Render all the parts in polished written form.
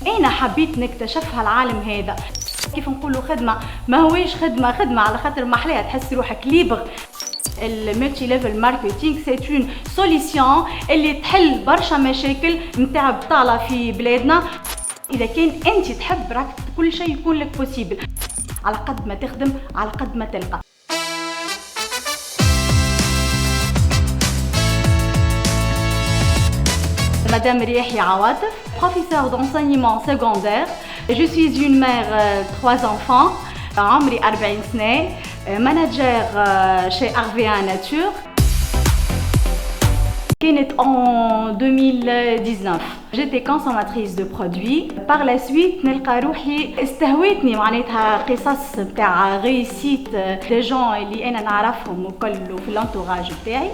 انا حبيت نكتشف هالعالم هذا. كيف نقولوا خدمه ما هويش خدمه على خاطر محلاها تحس روحك ليبر. الملتي ليفل ماركتينغ سي اون سوليسيون اللي تحل برشا مشاكل نتاع بطاله في بلادنا. اذا كان انت تحب راك كل شيء يكون لك بوسيبل. على قد ما تخدم على قد ما تلقى. Madame Riahi Awatif, professeure d'enseignement secondaire. Je suis une mère de 3 enfants, عمري 40 سنة, manager chez RVA Nature. En 2019 j'étais consommatrice de produits. Par la suite نلقى روحي استهويتني معناتها قصص نتاع ريسيت دي جون اللي انا نعرفهم وكل في الانتوراج بتاعي.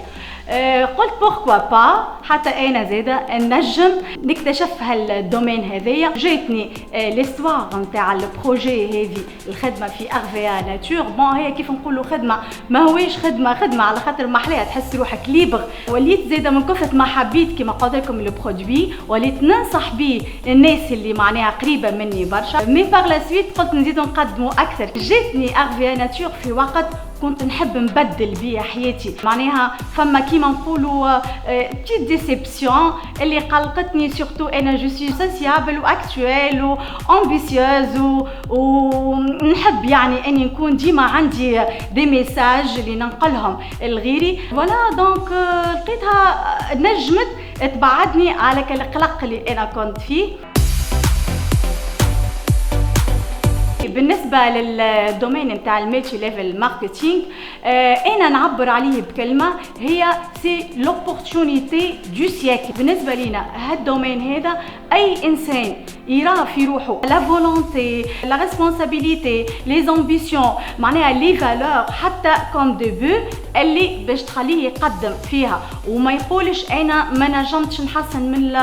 قلت بوركوا با حتى انا زاده نجم نكتشف هالدومين هذايا. جاتني ليستوار نتاع البروجي هذه الخدمه في ارفيا ناتور. بون هي كيف نقولوا خدمه ما هويش خدمه على خاطر محلاها تحس روحك ليبر. وليت زاده من كثر ما حبيت كما قلت لكم لو برودوي وليت ننصح بيه الناس اللي معناها قريبه مني برشا. مي باغ لا سويت قلت نزيدو نقدموا اكثر. جاتني ارفيا ناتور في وقت كنت نحب نبدل بيها حياتي معناها فما كيما نقولوا بتيت ديسيبسيون اللي قلقتني. سورتو انا جو سي سوسيابل واكتويل وامبيسيوز ونحب يعني اني نكون ديما عندي دي ميساج اللي ننقلهم لغيري. فوالا دونك لقيتها نجمت تبعدني على القلق اللي انا كنت فيه. بالنسبه للدومين نتاع الملتي ليفل ماركتينغ انا نعبر عليه بكلمه هي سي لوبورتونيتي دو سيكل. بالنسبه لينا هالدومين هذا اي انسان يرى في روحه لا فولونتي لا ريسبونسابيلتي لي زامبيسيون معناها لي فالور حتى كوم ديبو اللي باش تخليه يقدم فيها وما يقولش انا ما نجمتش نحسن من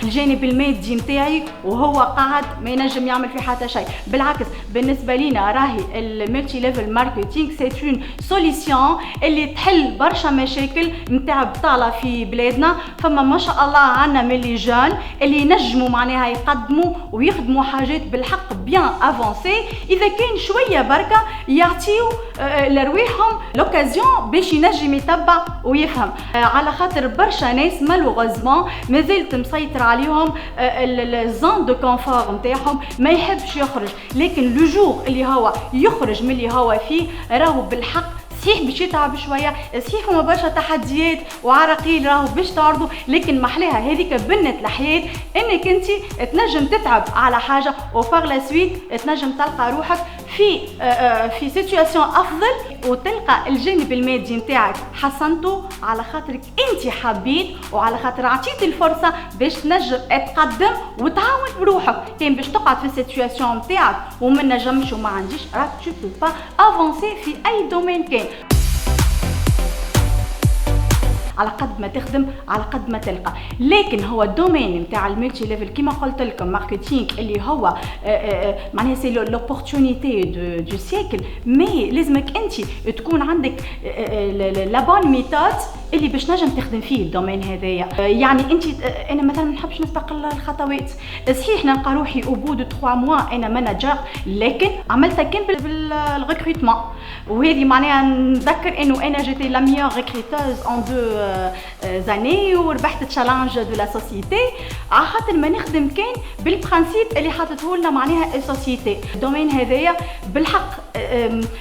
الجانب المادي نتاعي وهو قاعد ما ينجم يعمل في حتى شيء. بالعكس بالنسبه لينا راهي الملتي ليفل ماركتينغ سي اون سوليسيون اللي تحل برشا مشاكل نتاع بطاله في بلادنا. فما ما شاء الله عندنا من لي جون اللي ينجموا معناها يقدموا ويخدموا حاجات بالحق بيان افونسي. اذا كان شويه بركه يعطيو لرواحهم لوكازيون باش ينجم يتبع ويفهم. على خاطر برشا ناس مالوغوزمون مازالت مسيطر عليهم الزون دو كونفور نتاعهم ما يحبش يخرج. لكن لو جور اللي هو يخرج من اللي هو فيه راهو بالحق صحيح باش يتعب شويه. صحيح فما برشا تحديات وعراقيل راهو باش تعرضوا. لكن محلاها هذيك بنة الحياه انك انت تنجم تتعب على حاجه وباغ لا سويت تنجم تلقى روحك في سيتواسيون افضل وتلقى الجانب المادي نتاعك حسنته على خاطرك انت حبيت وعلى خاطر عطيت الفرصه باش تنجم تقدم وتعاون بروحك. كان باش تقعد في السيتواسيون نتاعك وما نجمش وما عنديش راك تو بو با افونسي في اي دومين كان. على قد ما تخدم على قد ما تلقى. لكن هو الدومين نتاع الملتي ليفل كما قلت لكم ماركتينغ اللي هو معناها سي لوبورتونيتي دو سيكل. مي لازمك انت تكون عندك لا بون ميثود اللي باش نجم تخدم فيه الدومين هذايا. يعني انت انا مثلا ما نحبش نسبق الخطوات. صحيح نلقى روحي او بو دو 3 موا انا مانجر لكن عملتها كان بالريكروتمون. وهذه معناها نذكر انه انا جيتي لا ميور ريكروتوز اون دو زاني وربحت تشالنج دو لا سوسيتي على خاطر ما نخدم كان بالبرانسيب اللي حاطته لنا معناها السوسيتي. الدومين هذايا بالحق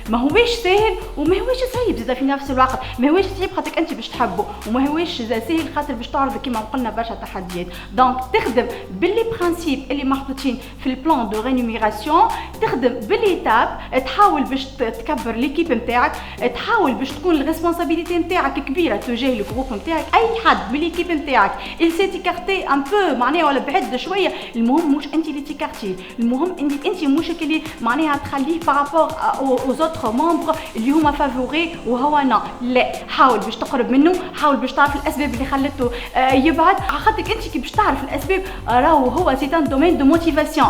ما هوش سهل وما هوش صعيب زاد في نفس الوقت. ما هوش صعيب خاطرك انت باش تحبه وما هوش سهل خاطر باش تعرض كما قلنا برشا تحديات. دونك تخدم باللي برانسيب اللي محطوطين في البلان دو رينوميراسيون. تخدم باليتاب تحاول باش تكبر ليكيب نتاعك. تحاول باش تكون الريسبونسابيلتي نتاعك كبيره تجاه الجروب نتاعك. اي حد من ليكيب نتاعك il s'est écarté un peu معناها ولا بعد شويه المهم مش انت اللي تيكارتي. المهم انك انت مش اللي معناها تخليه بارابور aux autres membres اللي هما فافوري وهو نا. لا حاول باش تقرب منه. حاول باش تعرف الاسباب اللي خلته يبعد على خاطرك انت كي باش تعرف الاسباب راهو هو سي ان دومين دو موتيفاسيون.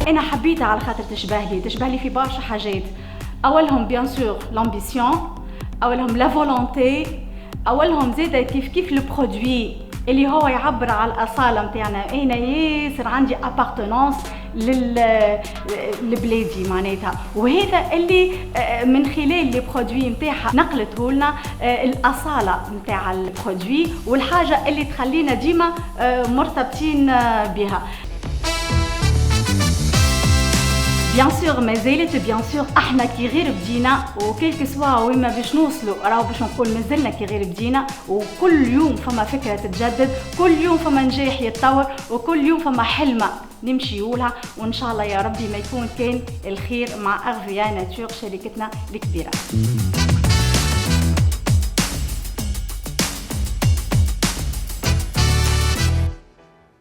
انا حبيتها على خاطر تشبه لي في برشا حاجات. اولهم بيان سور لامبيسيون. اولهم لا فولونتي. اولهم زاده كيف لو برودوي اللي هو يعبر على الأصالة متاعنا. أنا ياسر عندي ابارتونانس لبلادي معناتها، وهذا اللي من خلال لي برودوي متاعها نقلته لنا الأصالة متاع البرودوي والحاجة اللي تخلينا ديما مرتبطين بها. بيان سور مازالت بيان سور احنا كي غير بدينا، وكيلك سوا وين ما باش نوصلوا راهو باش نقول مازلنا كي غير بدينا، وكل يوم فما فكره تتجدد، كل يوم فما نجاح يتطور، وكل يوم فما حلمه نمشيولها، وان شاء الله يا ربي ما يكون كان الخير مع اغفيا ناتور شركتنا الكبيره.